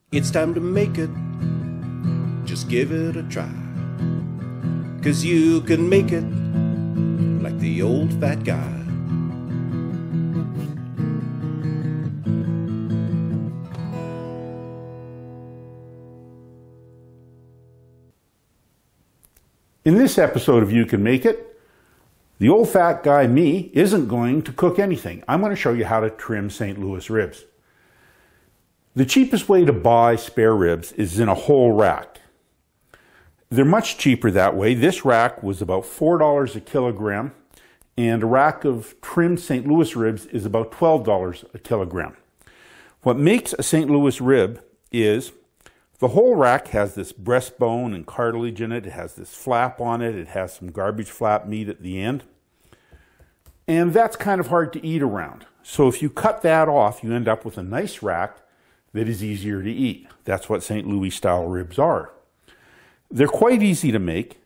It's time to make it. Just give it a try. 'Cause you can make it like the old fat guy. In this episode of You Can Make It, the old fat guy, me, isn't going to cook anything. I'm going to show you how to trim St. Louis ribs. The cheapest way to buy spare ribs is in a whole rack. They're much cheaper that way. This rack was about $4 a kilogram, and a rack of trimmed St. Louis ribs is about $12 a kilogram. What makes a St. Louis rib is the whole rack has this breastbone and cartilage in it. It has this flap on it. It has some garbage flap meat at the end. And that's kind of hard to eat around. So if you cut that off, you end up with a nice rack that is easier to eat. That's what St. Louis style ribs are. They're quite easy to make.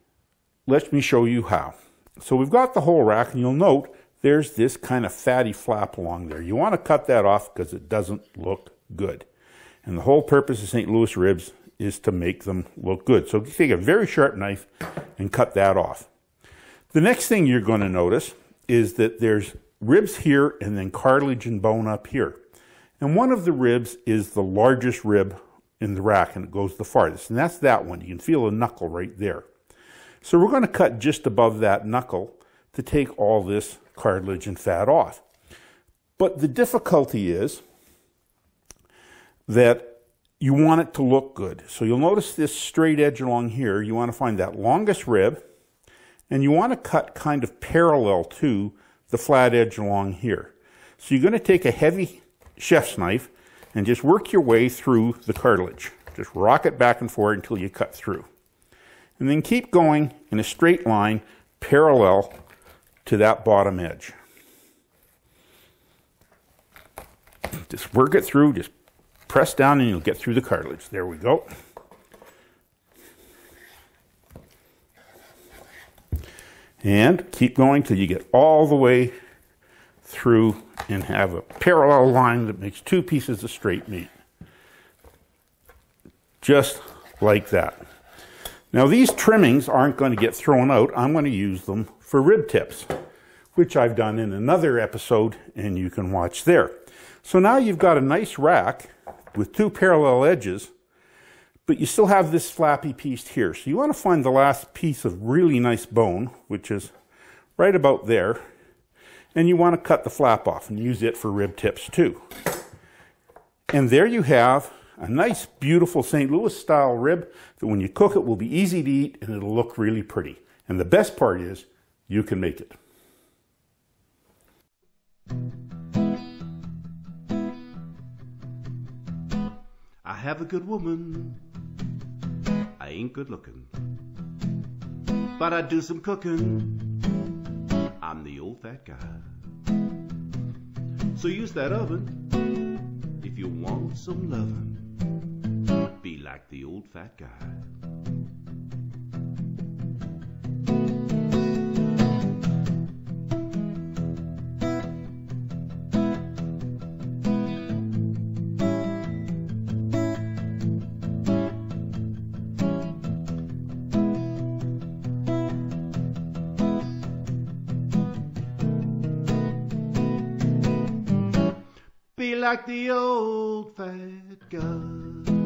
Let me show you how. So we've got the whole rack, and you'll note there's this kind of fatty flap along there. You want to cut that off because it doesn't look good. And the whole purpose of St. Louis ribs is to make them look good. So you take a very sharp knife and cut that off. The next thing you're going to notice is that there's ribs here and then cartilage and bone up here. And one of the ribs is the largest rib in the rack, and it goes the farthest. And that's that one. You can feel a knuckle right there. So we're going to cut just above that knuckle to take all this cartilage and fat off. But the difficulty is that you want it to look good. So you'll notice this straight edge along here. You want to find that longest rib, and you want to cut kind of parallel to the flat edge along here. So you're going to take a heavy chef's knife and just work your way through the cartilage. Just rock it back and forth until you cut through. And then keep going in a straight line parallel to that bottom edge. Just work it through, just press down and you'll get through the cartilage. There we go. And keep going till you get all the way through and have a parallel line that makes two pieces of straight meat. Just like that. Now these trimmings aren't going to get thrown out. I'm going to use them for rib tips, which I've done in another episode, and you can watch there. So now you've got a nice rack with two parallel edges, but you still have this flappy piece here. So you want to find the last piece of really nice bone, which is right about there, and you want to cut the flap off and use it for rib tips too. And there you have a nice, beautiful St. Louis style rib that when you cook it will be easy to eat and it'll look really pretty. And the best part is you can make it. I have a good woman. I ain't good looking, but I do some cooking. I'm the old fat guy. So use that oven if you want some lovin'. Be like the old fat guy. Be like the old fat guy.